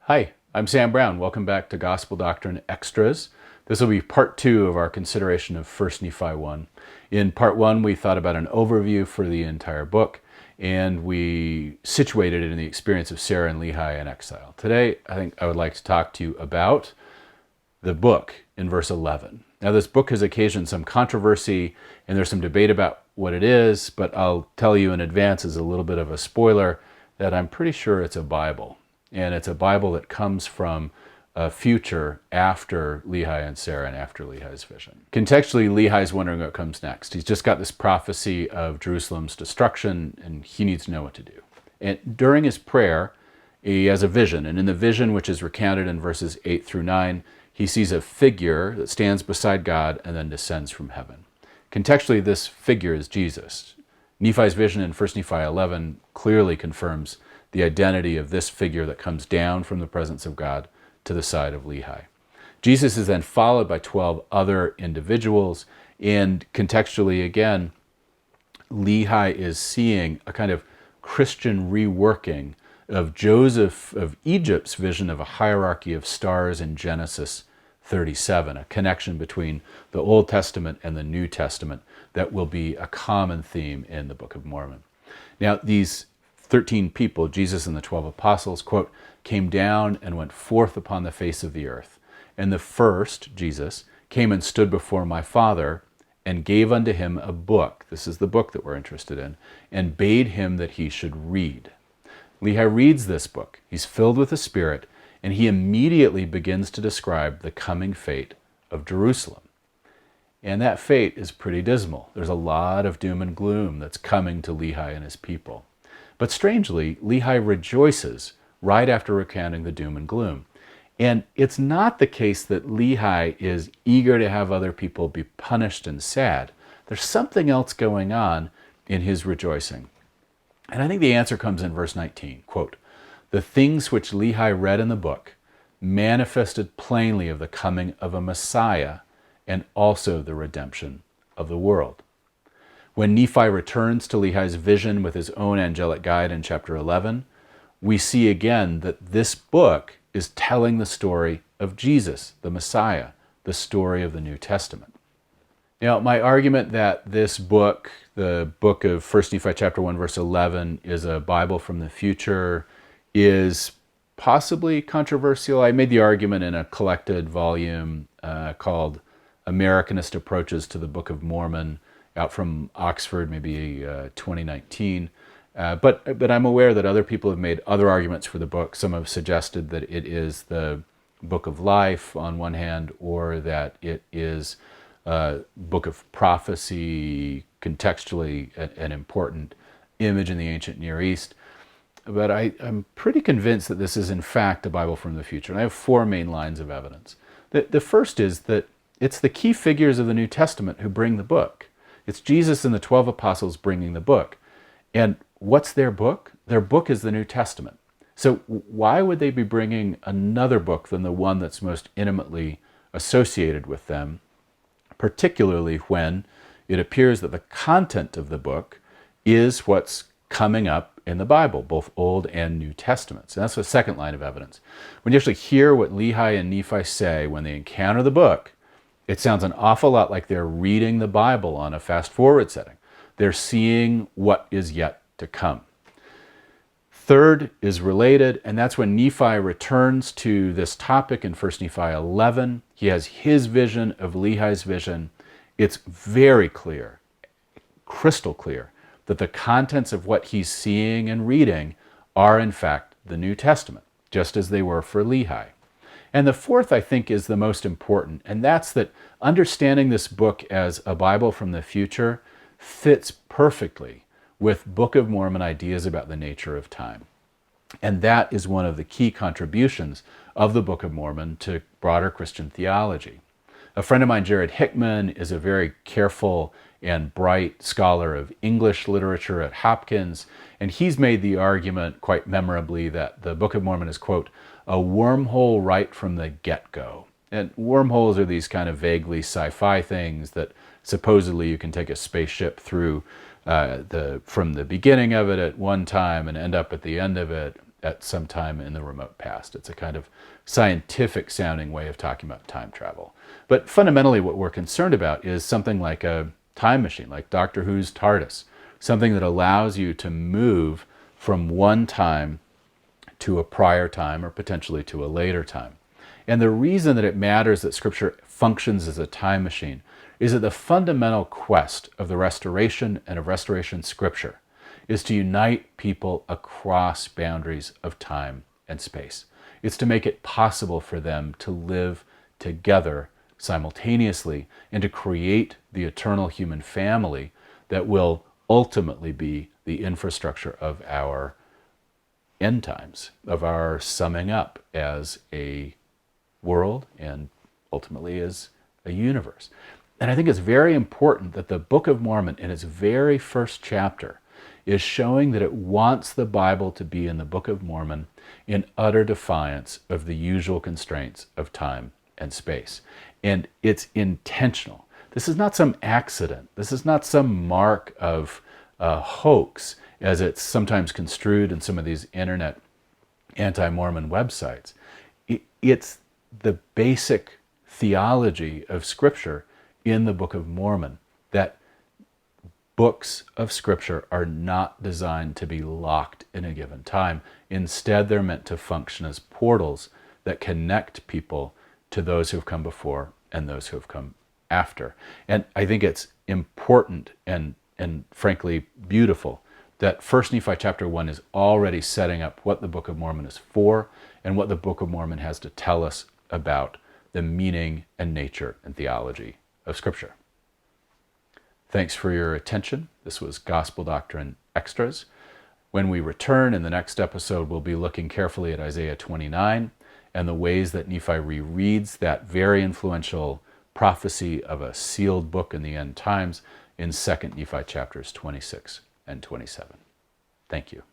Hi, I'm Sam Brown. Welcome back to Gospel Doctrine Extras. This will be part 2 of our consideration of 1 Nephi 1. In part 1, we thought about an overview for the entire book, and we situated it in the experience of Sarah and Lehi in exile. Today, I think I would like to talk to you about the book in verse 11. Now, this book has occasioned some controversy, and there's some debate about what it is, but I'll tell you in advance as a little bit of a spoiler that I'm pretty sure it's a Bible. And it's a Bible that comes from a future after Lehi and Sarah and after Lehi's vision. Contextually, Lehi's wondering what comes next. He's just got this prophecy of Jerusalem's destruction, and he needs to know what to do. And during his prayer, he has a vision. And in the vision, which is recounted in verses 8 through 9, he sees a figure that stands beside God and then descends from heaven. Contextually, this figure is Jesus. Nephi's vision in 1 Nephi 11 clearly confirms the identity of this figure that comes down from the presence of God to the side of Lehi. Jesus is then followed by 12 other individuals, and contextually again, Lehi is seeing a kind of Christian reworking of Joseph of Egypt's vision of a hierarchy of stars in Genesis 37, a connection between the Old Testament and the New Testament that will be a common theme in the Book of Mormon. Now, these 13 people, Jesus and the 12 apostles, quote, came down and went forth upon the face of the earth. And the first, Jesus, came and stood before my Father and gave unto him a book. This is the book that we're interested in, and bade him that he should read. Lehi reads this book. He's filled with the Spirit, and he immediately begins to describe the coming fate of Jerusalem. And that fate is pretty dismal. There's a lot of doom and gloom that's coming to Lehi and his people. But strangely, Lehi rejoices right after recounting the doom and gloom. And it's not the case that Lehi is eager to have other people be punished and sad. There's something else going on in his rejoicing. And I think the answer comes in verse 19, quote, "The things which Lehi read in the book manifested plainly of the coming of a Messiah and also the redemption of the world." When Nephi returns to Lehi's vision with his own angelic guide in chapter 11, we see again that this book is telling the story of Jesus, the Messiah, the story of the New Testament. Now, my argument that this book, the book of 1 Nephi chapter 1, verse 11, is a Bible from the future is possibly controversial. I made the argument in a collected volume called Americanist Approaches to the Book of Mormon, out from Oxford, maybe 2019. But I'm aware that other people have made other arguments for the book. Some have suggested that it is the book of life on one hand, or that it is a book of prophecy, contextually an important image in the ancient Near East. But I'm pretty convinced that this is in fact a Bible from the future. And I have 4 main lines of evidence. The first is that it's the key figures of the New Testament who bring the book. It's Jesus and the 12 apostles bringing the book. And what's their book? Their book is the New Testament. So why would they be bringing another book than the one that's most intimately associated with them, particularly when it appears that the content of the book is what's coming up in the Bible, both Old and New Testaments? And that's the second line of evidence. When you actually hear what Lehi and Nephi say when they encounter the book, it sounds an awful lot like they're reading the Bible on a fast-forward setting. They're seeing what is yet to come. Third is related, and that's when Nephi returns to this topic in 1 Nephi 11. He has his vision of Lehi's vision. It's very clear, crystal clear, that the contents of what he's seeing and reading are in fact the New Testament, just as they were for Lehi. And the fourth, I think, is the most important, and that's that understanding this book as a Bible from the future fits perfectly with Book of Mormon ideas about the nature of time. And that is one of the key contributions of the Book of Mormon to broader Christian theology. A friend of mine, Jared Hickman, is a very careful and bright scholar of English literature at Hopkins, and he's made the argument quite memorably that the Book of Mormon is, quote, a wormhole right from the get-go. And wormholes are these kind of vaguely sci-fi things that supposedly you can take a spaceship through from the beginning of it at one time and end up at the end of it at some time in the remote past. It's a kind of scientific sounding way of talking about time travel. But fundamentally what we're concerned about is something like a time machine, like Doctor Who's TARDIS, something that allows you to move from one time to a prior time or potentially to a later time. And the reason that it matters that Scripture functions as a time machine is that the fundamental quest of the restoration and of restoration Scripture is to unite people across boundaries of time and space. It's to make it possible for them to live together simultaneously and to create the eternal human family that will ultimately be the infrastructure of our end times, of our summing up as a world and ultimately as a universe. And I think it's very important that the Book of Mormon, in its very first chapter, is showing that it wants the Bible to be in the Book of Mormon in utter defiance of the usual constraints of time and space. And it's intentional. This is not some accident. This is not some mark of hoax, as it's sometimes construed in some of these internet anti-Mormon websites. It's the basic theology of Scripture in the Book of Mormon, that books of Scripture are not designed to be locked in a given time. Instead, they're meant to function as portals that connect people to those who have come before and those who have come after. And I think it's important and frankly beautiful that 1 Nephi chapter 1 is already setting up what the Book of Mormon is for and what the Book of Mormon has to tell us about the meaning and nature and theology of Scripture. Thanks for your attention. This was Gospel Doctrine Extras. When we return in the next episode, we'll be looking carefully at Isaiah 29 and the ways that Nephi rereads that very influential prophecy of a sealed book in the end times in 2 Nephi chapters 26 and 27. Thank you.